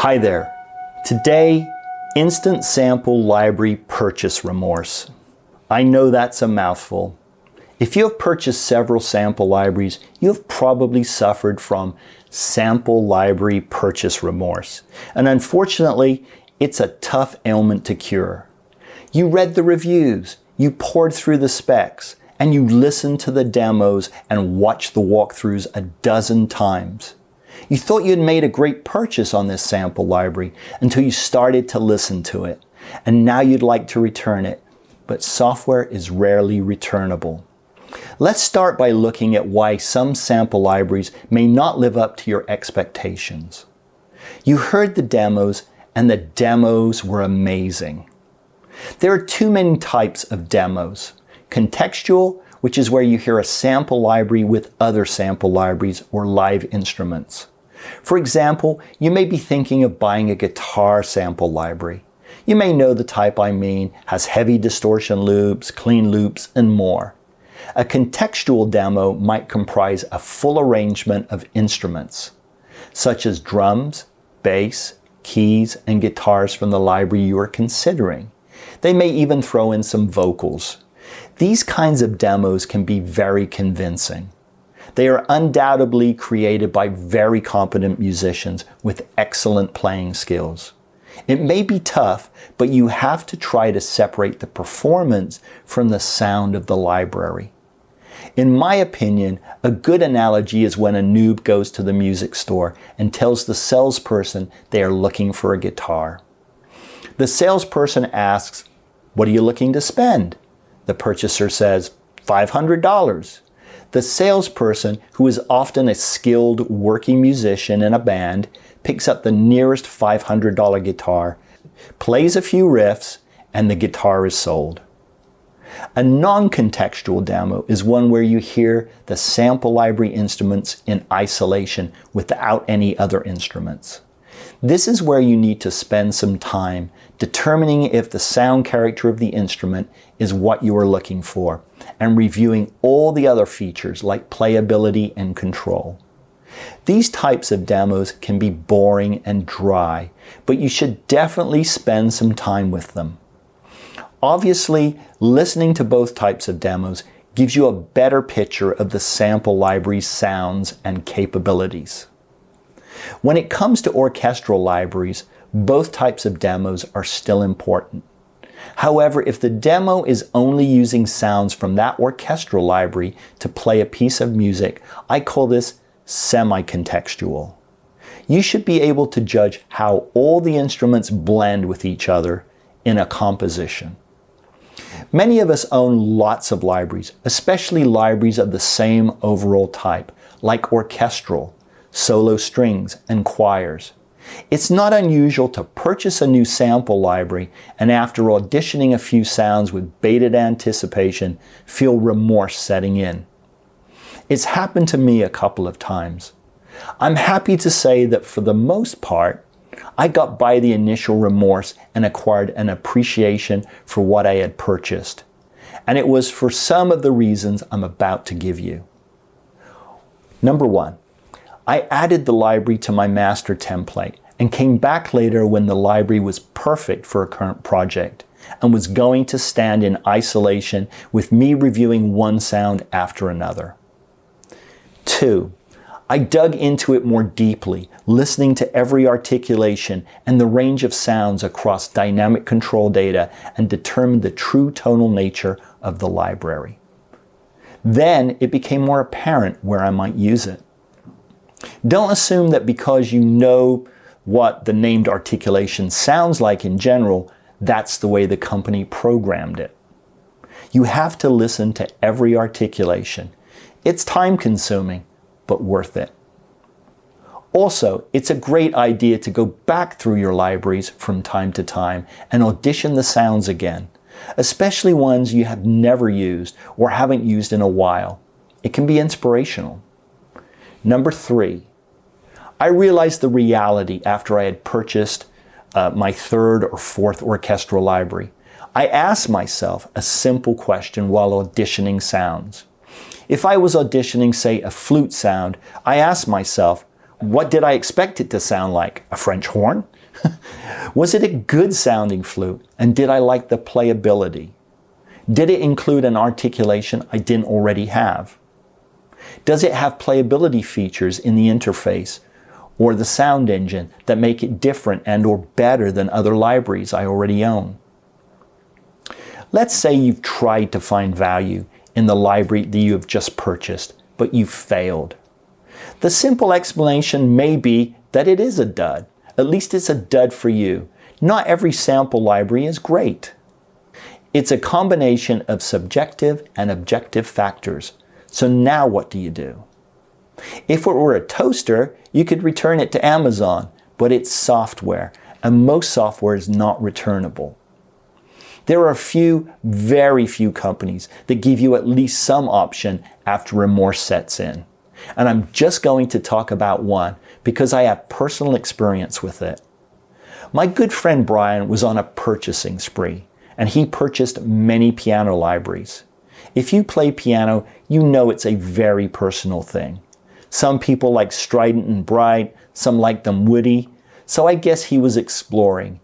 Hi there. Today, instant sample library purchase remorse. I know that's a mouthful. If you have purchased several sample libraries, you have probably suffered from sample library purchase remorse. And unfortunately, it's a tough ailment to cure. You read the reviews, you poured through the specs, and you listened to the demos and watched the walkthroughs a dozen times. You thought you had made a great purchase on this sample library until you started to listen to it, and now you'd like to return it, but software is rarely returnable. Let's start by looking at why some sample libraries may not live up to your expectations. You heard the demos, and the demos were amazing. There are two main types of demos. Contextual, which is where you hear a sample library with other sample libraries or live instruments. For example, you may be thinking of buying a guitar sample library. You may know the type I mean, has heavy distortion loops, clean loops, and more. A contextual demo might comprise a full arrangement of instruments, such as drums, bass, keys, and guitars from the library you are considering. They may even throw in some vocals. These kinds of demos can be very convincing. They are undoubtedly created by very competent musicians with excellent playing skills. It may be tough, but you have to try to separate the performance from the sound of the library. In my opinion, a good analogy is when a noob goes to the music store and tells the salesperson they are looking for a guitar. The salesperson asks, "What are you looking to spend?" The purchaser says, $500. The salesperson, who is often a skilled working musician in a band, picks up the nearest $500 guitar, plays a few riffs, and the guitar is sold. A non-contextual demo is one where you hear the sample library instruments in isolation without any other instruments. This is where you need to spend some time determining if the sound character of the instrument is what you are looking for, and reviewing all the other features like playability and control. These types of demos can be boring and dry, but you should definitely spend some time with them. Obviously, listening to both types of demos gives you a better picture of the sample library's sounds and capabilities. When it comes to orchestral libraries, both types of demos are still important. However, if the demo is only using sounds from that orchestral library to play a piece of music, I call this semi-contextual. You should be able to judge how all the instruments blend with each other in a composition. Many of us own lots of libraries, especially libraries of the same overall type, like orchestral, solo strings, and choirs. It's not unusual to purchase a new sample library and after auditioning a few sounds with bated anticipation, feel remorse setting in. It's happened to me a couple of times. I'm happy to say that for the most part, I got by the initial remorse and acquired an appreciation for what I had purchased. And it was for some of the reasons I'm about to give you. Number one, I added the library to my master template and came back later when the library was perfect for a current project and was going to stand in isolation with me reviewing one sound after another. 2. I dug into it more deeply, listening to every articulation and the range of sounds across dynamic control data and determined the true tonal nature of the library. Then it became more apparent where I might use it. Don't assume that because you know what the named articulation sounds like in general, that's the way the company programmed it. You have to listen to every articulation. It's time-consuming, but worth it. Also, it's a great idea to go back through your libraries from time to time and audition the sounds again, especially ones you have never used or haven't used in a while. It can be inspirational. Number 3, I realized the reality after I had purchased my third or fourth orchestral library. I asked myself a simple question while auditioning sounds. If I was auditioning, say, a flute sound, I asked myself, What did I expect it to sound like? A French horn? Was it a good sounding flute? And did I like the playability? Did it include an articulation I didn't already have? Does it have playability features in the interface or the sound engine that make it different and or better than other libraries I already own? Let's say you've tried to find value in the library that you have just purchased, but you failed. The simple explanation may be that it is a dud. At least it's a dud for you. Not every sample library is great. It's a combination of subjective and objective factors. So now what do you do? If it were a toaster, you could return it to Amazon, but it's software, and most software is not returnable. There are very few companies that give you at least some option after remorse sets in. And I'm just going to talk about one because I have personal experience with it. My good friend Brian was on a purchasing spree, and he purchased many piano libraries. If you play piano, you know it's a very personal thing. Some people like strident and bright, some like them woody, so I guess he was exploring.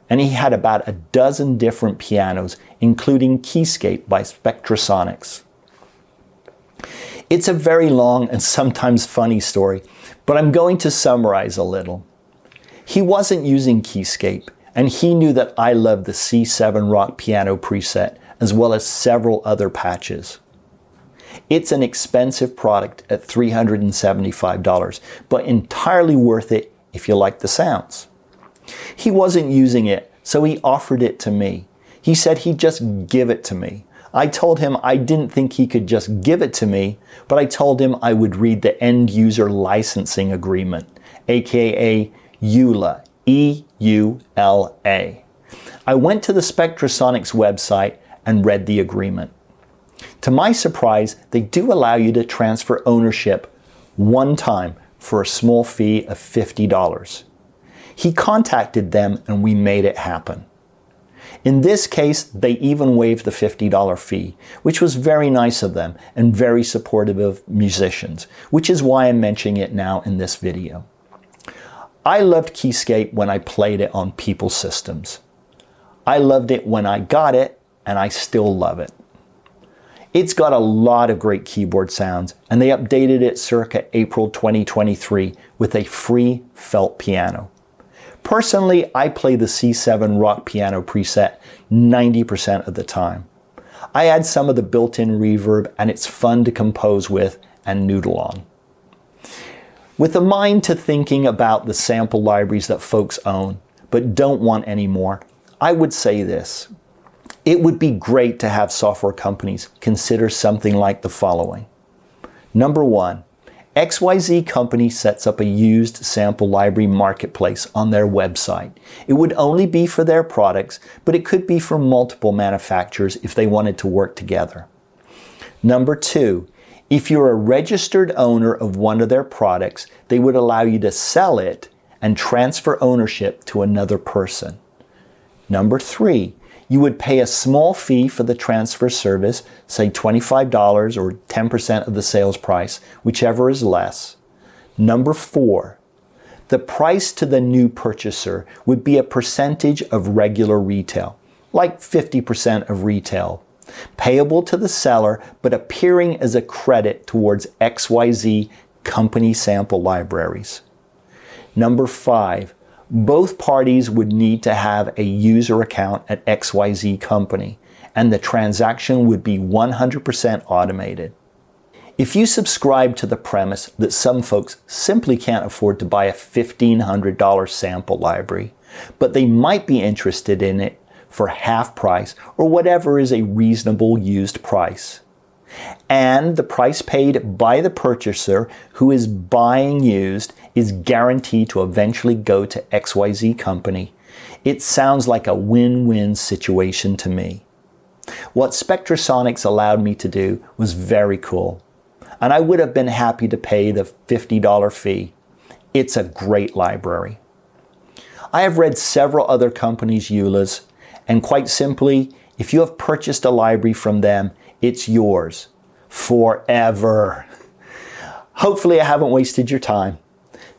And he had about a dozen different pianos, including Keyscape by Spectrasonics. It's a very long and sometimes funny story, but I'm going to summarize a little. He wasn't using Keyscape, and he knew that I loved the C7 Rock piano preset, as well as several other patches. It's an expensive product at $375, but entirely worth it if you like the sounds. He wasn't using it, so he offered it to me. He said he'd just give it to me. I told him I didn't think he could just give it to me, but I told him I would read the end user licensing agreement, aka EULA, E-U-L-A. I went to the Spectrasonics website and read the agreement. To my surprise, they do allow you to transfer ownership one time for a small fee of $50. He contacted them and we made it happen. In this case, they even waived the $50 fee, which was very nice of them and very supportive of musicians, which is why I'm mentioning it now in this video. I loved Keyscape when I played it on people's systems. I loved it when I got it, and I still love it. It's got a lot of great keyboard sounds, and they updated it circa April 2023 with a free felt piano. Personally, I play the C7 Rock piano preset 90% of the time. I add some of the built-in reverb, and it's fun to compose with and noodle on. With a mind to thinking about the sample libraries that folks own, but don't want anymore, I would say this. It would be great to have software companies consider something like the following. Number one, XYZ company sets up a used sample library marketplace on their website. It would only be for their products, but it could be for multiple manufacturers if they wanted to work together. Number two, if you're a registered owner of one of their products, they would allow you to sell it and transfer ownership to another person. Number three, you would pay a small fee for the transfer service, say $25 or 10% of the sales price, whichever is less. Number four, the price to the new purchaser would be a percentage of regular retail, like 50% of retail, payable to the seller but appearing as a credit towards XYZ company sample libraries. Number five, both parties would need to have a user account at XYZ company, and the transaction would be 100% automated. If you subscribe to the premise that some folks simply can't afford to buy a $1,500 sample library, but they might be interested in it for half price or whatever is a reasonable used price, and the price paid by the purchaser who is buying used is guaranteed to eventually go to XYZ company, it sounds like a win-win situation to me. What Spectrasonics allowed me to do was very cool, and I would have been happy to pay the $50 fee. It's a great library. I have read several other companies' EULAs, and quite simply, if you have purchased a library from them, it's yours forever. Hopefully I haven't wasted your time.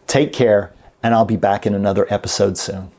Take care, and I'll be back in another episode soon.